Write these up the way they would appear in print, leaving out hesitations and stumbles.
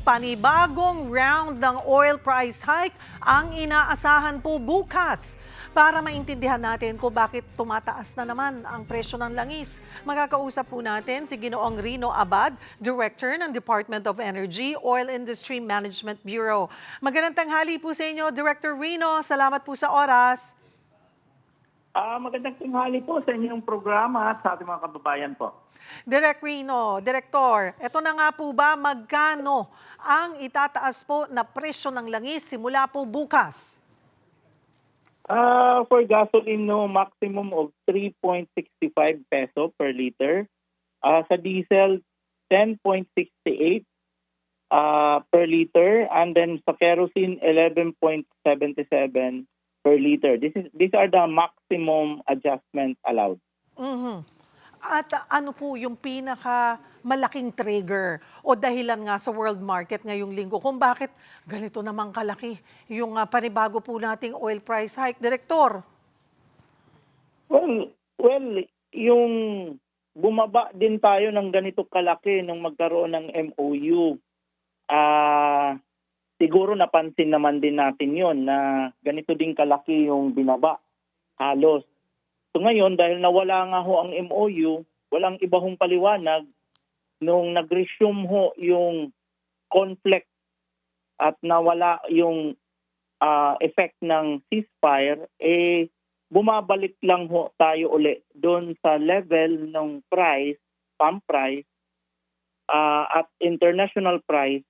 panibagong round ng oil price hike ang inaasahan po bukas. Para maintindihan natin kung bakit tumataas na naman ang presyo ng langis, magkakausap po natin si Ginoong Rino Abad, Director ng Department of Energy, Oil Industry Management Bureau. Magandang tanghali po sa inyo, Director Rino. Salamat po sa oras. Magandang tinghali po sa inyong programa at sa ating mga kababayan po. Direk Rino, Director, eto na nga po ba magkano ang itataas po na presyo ng langis simula po bukas? For gasoline, no, maximum of 3.65 peso per liter. Sa diesel, 10.68 per liter. And then sa kerosene, 11.77 per liter. These are the maximum adjustments allowed. At ano po yung pinaka malaking trigger o dahilan nga sa world market ngayong linggo kung bakit ganito namang kalaki yung panibago po nating oil price hike, Direktor? Well, yung bumaba din tayo ng ganito kalaki nung magkaroon ng MOU. Siguro napansin naman din natin yon na ganito din kalaki yung binaba halos. So ngayon, dahil nawala nga ho ang MOU, walang iba hong paliwanag nung nag-resume ho yung conflict at nawala yung effect ng ceasefire, bumabalik lang ho tayo uli doon sa level ng price, pump price, at international price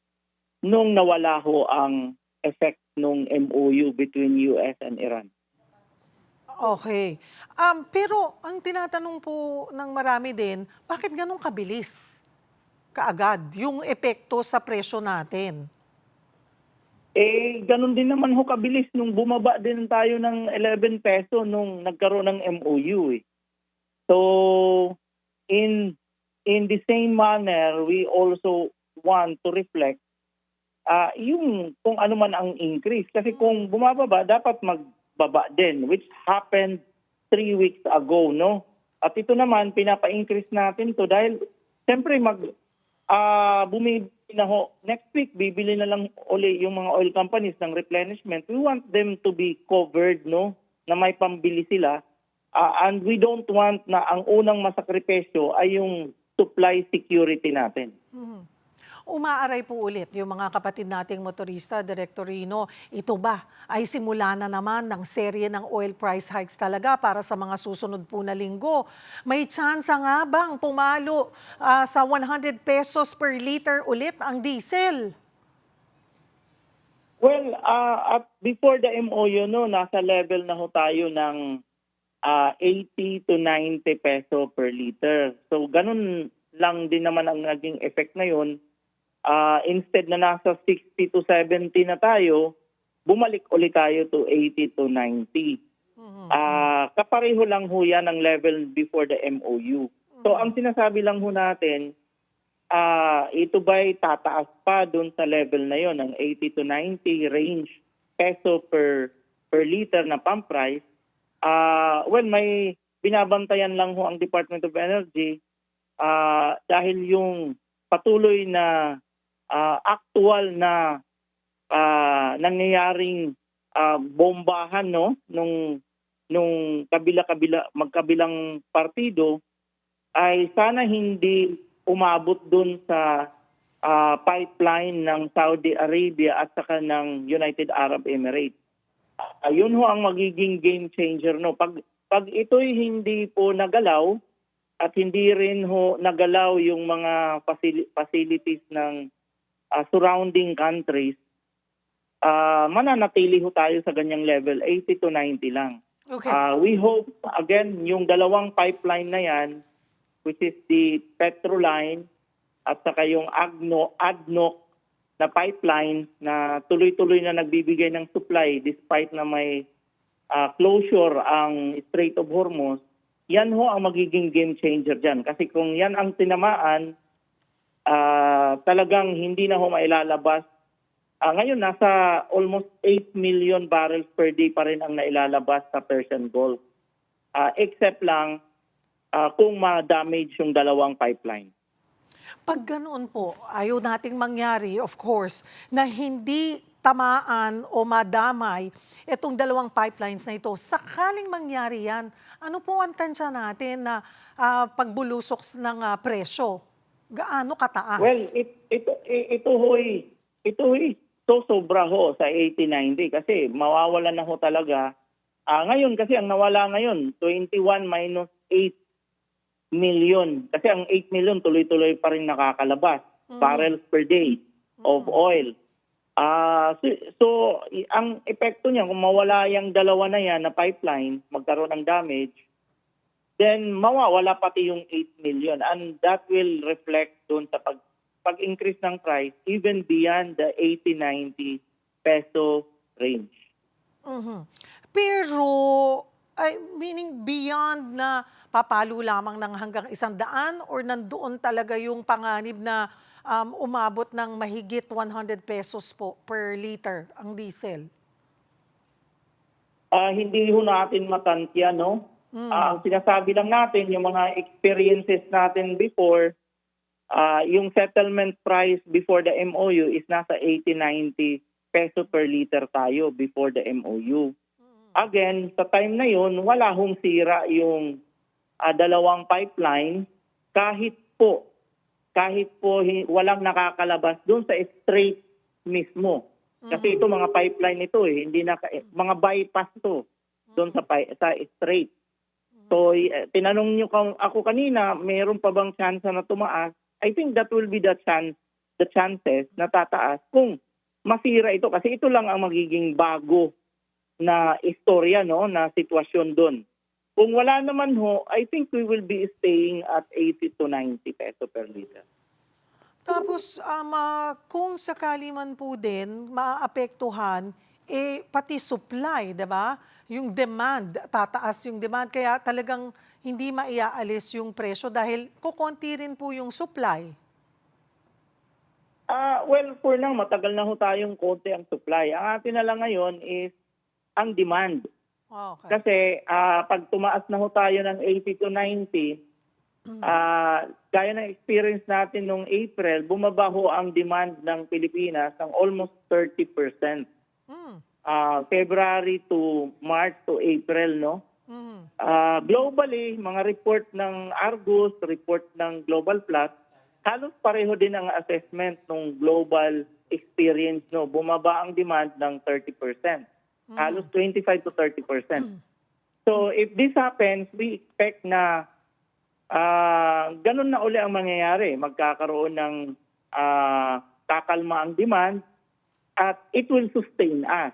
nung nawala ho ang effect ng MOU between US and Iran. Okay. Pero ang tinatanong po ng marami din, bakit ganun kabilis kaagad yung epekto sa presyo natin? Ganun din naman ho kabilis nung bumaba din tayo ng 11 peso nung nagkaroon ng MOU. So, in the same manner, we also want to reflect yung kung ano man ang increase. Kasi kung bumababa, dapat magbaba din, which happened 3 weeks ago, no? At ito naman, pinapa-increase natin to dahil siyempre bumibili na ho. Next week, bibili na lang uli yung mga oil companies ng replenishment. We want them to be covered, no? Na may pambili sila. And we don't want na ang unang masakripisyo ay yung supply security natin. Umaaray po ulit yung mga kapatid nating motorista, Director Rino. Ito ba ay simula na naman ng serye ng oil price hikes talaga para sa mga susunod po na linggo? May chance nga bang pumalo sa 100 pesos per liter ulit ang diesel? Well, at before the MOU, no, nasa level na ho tayo ng 80 to 90 peso per liter. So ganun lang din naman ang naging effect ngayon. Instead na nasa 60 to 70 na tayo, bumalik ulit tayo to 80 to 90. Kapareho lang ho yan ang level before the MOU. So ang sinasabi lang ho natin, ito ba'y tataas pa dun sa level na yon ng 80 to 90 range peso per liter na pump price? Well, may binabantayan lang ho ang Department of Energy dahil yung patuloy na actual na nangyayaring bombahan, no, nung magkabilang partido ay sana hindi umabot dun sa pipeline ng Saudi Arabia at saka ng United Arab Emirates. Yun ho ang magiging game changer, no. Pag ito'y hindi po nagalaw at hindi rin ho nagalaw yung mga facilities ng surrounding countries, mananatili ho tayo sa ganyang level, 80 to 90 lang. Okay. We hope, again, yung dalawang pipeline na yan, which is the Petroline at saka yung ADNOC na pipeline na tuloy-tuloy na nagbibigay ng supply despite na may closure ang Strait of Hormuz, yan ho ang magiging game changer dyan. Kasi kung yan ang tinamaan, talagang hindi na ho mailalabas. Ngayon, nasa almost 8 million barrels per day pa rin ang nailalabas sa Persian Gulf. Except lang kung ma-damage yung dalawang pipeline. Pag ganoon po, ayaw nating mangyari, of course, na hindi tamaan o madamay itong dalawang pipelines na ito. Sakaling mangyari yan, ano po ang tansya natin na pagbulusok ng presyo? Gaano Well, kataas? ito ho'y sobra ho sa 80-90 kasi mawawalan na ho talaga. Ngayon kasi ang nawala ngayon, 21 minus 8 million. Kasi ang 8 million tuloy-tuloy pa rin nakakalabas. Barrels per day of oil. Ang epekto niya, kung mawala yung dalawa na yan na pipeline, magkaroon ng damage, then mawawala pati yung 8 million. And that will reflect doon sa pag-increase ng price even beyond the 80-90 peso range. Mhm. Pero, meaning beyond na papalo lamang ng hanggang 100 or nandoon talaga yung panganib na umabot ng mahigit 100 pesos po per liter ang diesel? Hindi ho natin matansya, no? Ang sinasabi lang natin, yung mga experiences natin before, yung settlement price before the MOU is nasa 80-90 peso per liter tayo before the MOU. Again, sa time na yun, wala hong sira yung dalawang pipeline kahit po walang nakakalabas doon sa strait mismo. Kasi ito mga pipeline ito hindi mga bypass to doon sa strait. So tinanong niyo ako kanina, mayroon pa bang chance na tumaas? I think that will be the chances na tataas kung masira ito kasi ito lang ang magiging bago na istorya, no, na sitwasyon doon. Kung wala naman ho, I think we will be staying at 80-90 peso per liter. Tapos, kung sakali man po din maapektuhan, pati supply, 'di ba? Yung demand, tataas yung demand, kaya talagang hindi maiaalis yung presyo dahil kukonti rin po yung supply. Well, for now, matagal na ho tayong konti ang supply. Ang atin na lang ngayon is ang demand. Okay. Kasi pag tumaas na ho tayo ng 80-90, gaya ng experience natin noong April, bumaba ho ang demand ng Pilipinas ng almost 30%. Mm. February to March to April, no? Mm. Globally, mga report ng Argus, report ng Global Plus, halos pareho din ang assessment ng global experience, no? Bumaba ang demand ng 30%. Halos 25 to 30%. So if this happens, we expect na ganun na uli ang mangyayari. Magkakaroon ng kakalma ang demand at it will sustain us.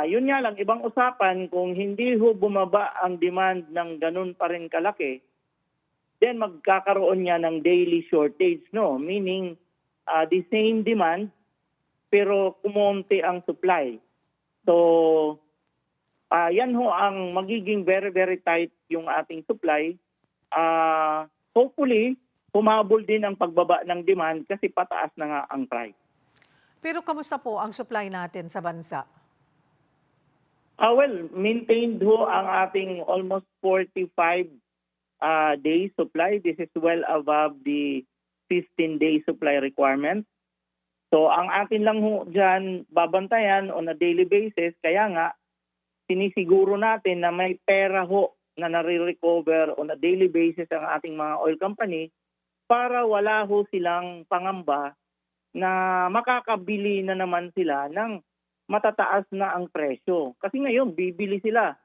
Yun nga lang, ibang usapan, kung hindi ho bumaba ang demand ng ganun pa rin kalaki, then magkakaroon niya ng daily shortage, no? Meaning, the same demand, pero kumonti ang supply. So, yan ho ang magiging very, very tight yung ating supply. Hopefully, humabol din ang pagbaba ng demand kasi pataas na nga ang price. Pero kamusta po ang supply natin sa bansa? Well, maintained ho ang ating almost 45 days supply. This is well above the 15-day supply requirement. So ang atin lang ho dyan babantayan on a daily basis, kaya nga sinisiguro natin na may pera ho na nare-recover on a daily basis ang ating mga oil company para wala ho silang pangamba na makakabili na naman sila ng matataas na ang presyo. Kasi ngayon, bibili sila.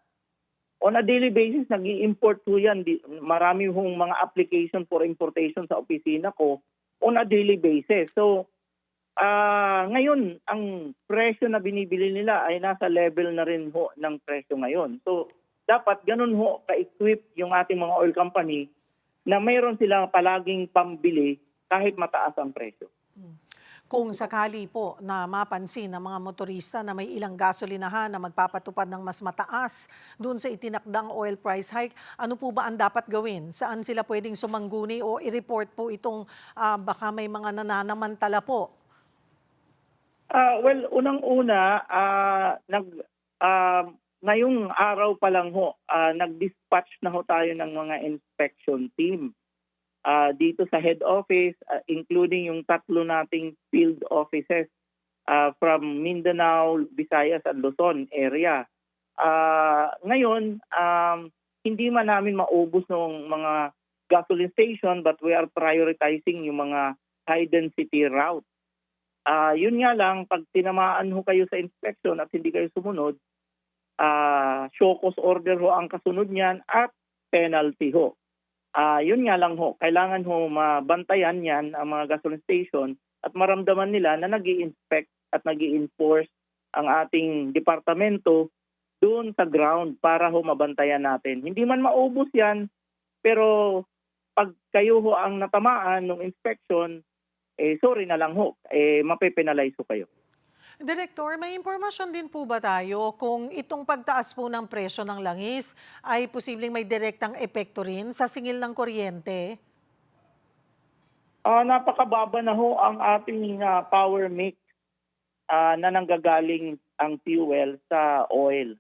On a daily basis, nag-i-import ho yan. Marami hong mga application for importation sa opisina ko on a daily basis. So, ngayon, ang presyo na binibili nila ay nasa level na rin ho ng presyo ngayon. So, dapat ganun ho ka-equip yung ating mga oil company na mayroon silang palaging pambili kahit mataas ang presyo. Kung sakali po na mapansin ng mga motorista na may ilang gasolinahan na magpapatupad ng mas mataas doon sa itinakdang oil price hike, ano po ba ang dapat gawin? Saan sila pwedeng sumangguni o i-report po itong baka may mga nananamantala po? Well, unang-una, ngayong araw pa lang ho, nag-dispatch na ho tayo ng mga inspection team. dito sa head office, including yung tatlo nating field offices from Mindanao, Visayas at Luzon area. Ngayon, hindi man namin maubos ng mga gasoline station but we are prioritizing yung mga high density route. Yun nga lang, pag tinamaan ho kayo sa inspection at hindi kayo sumunod, show cause order ho ang kasunod niyan at penalty ho. Yun nga lang ho, kailangan ho mabantayan yan ang mga gasoline station at maramdaman nila na nag-i-inspect at nag-i-enforce ang ating departamento doon sa ground para ho mabantayan natin. Hindi man maubos yan, pero pag kayo ho ang natamaan ng inspection, sorry na lang ho, mape-penalize ho kayo. Director, may impormasyon din po ba tayo kung itong pagtaas po ng presyo ng langis ay posibleng may direktang epekto rin sa singil ng kuryente? Napakababa na ho ang ating power mix na nanggagaling ang fuel sa oil.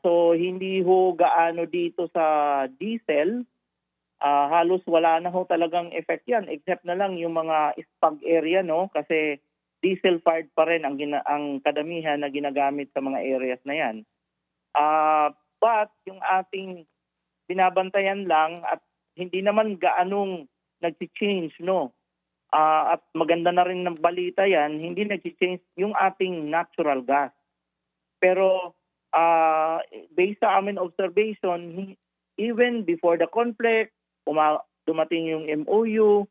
So hindi ho gaano dito sa diesel, halos wala na ho talagang effect yan except na lang yung mga spag area, no, kasi diesel fired pa rin ang kadamihan na ginagamit sa mga areas na yan. But yung ating binabantayan lang at hindi naman gaanong nag-change, no. At maganda na rin ng balita yan, hindi nag-change yung ating natural gas. Pero based sa amin observation, even before the conflict, dumating yung MOU,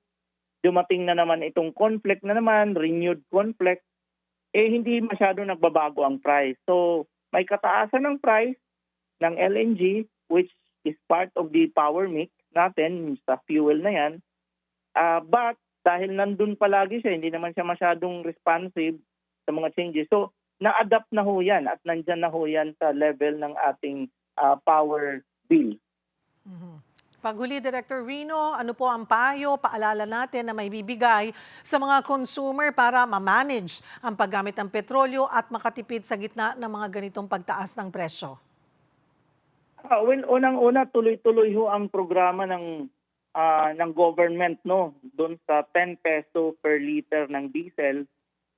dumating na naman itong conflict na naman, renewed conflict, hindi masyado nagbabago ang price. So may kataasan ng price ng LNG which is part of the power mix natin sa fuel na yan. But dahil nandun palagi siya, hindi naman siya masyadong responsive sa mga changes. So na-adapt na ho yan at nandyan na ho yan sa level ng ating power bill. Paghuli, Director Rino, ano po ang payo, paalala natin na may bibigay sa mga consumer para ma-manage ang paggamit ng petrolyo at makatipid sa gitna ng mga ganitong pagtaas ng presyo? Well, unang-una, tuloy-tuloy ho ang programa ng government, no, doon sa 10 peso per liter ng diesel.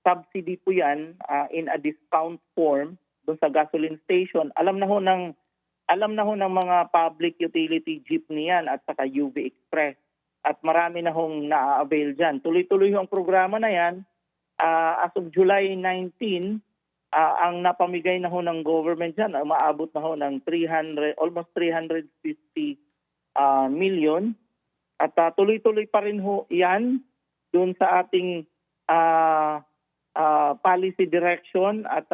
Subsidy po yan in a discount form doon sa gasoline station. Alam na ho ng mga public utility jeepney yan at saka UV Express. At marami na hong na-avail dyan. Tuloy-tuloy ang programa na yan. As of July 19, ang napamigay na ho ng government dyan, umaabot na ho ng almost 350 million. At tuloy-tuloy pa rin ho yan doon sa ating policy direction at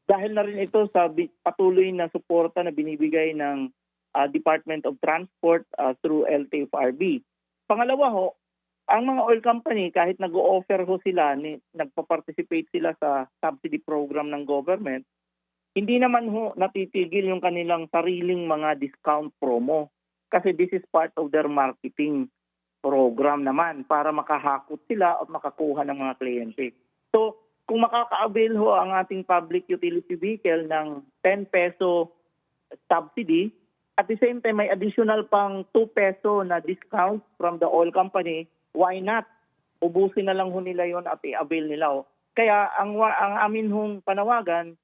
dahil na rin ito sa patuloy na suporta na binibigay ng Department of Transport through LTFRB. Pangalawa ho, ang mga oil company kahit nag-o-offer ho sila, nagpa-participate sila sa subsidy program ng government, hindi naman ho natitigil yung kanilang sariling mga discount promo. Kasi this is part of their marketing program naman para makahakot sila at makakuha ng mga kliyente. So, kung makaka-avail ho ang ating public utility vehicle ng 10 peso subsidy, at the same time may additional pang 2 peso na discount from the oil company, why not? Ubusin na lang ho nila yon at i-avail nila ho. Kaya ang amin hong panawagan,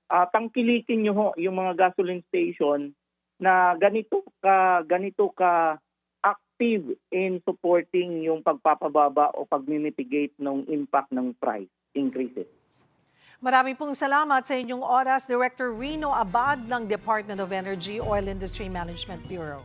tangkilikin nyo ho yung mga gasoline station na ganito ka active in supporting yung pagpapababa o pag-mitigate ng impact ng price increases. Maraming pong salamat sa inyong oras, Director Rino Abad ng Department of Energy Oil Industry Management Bureau.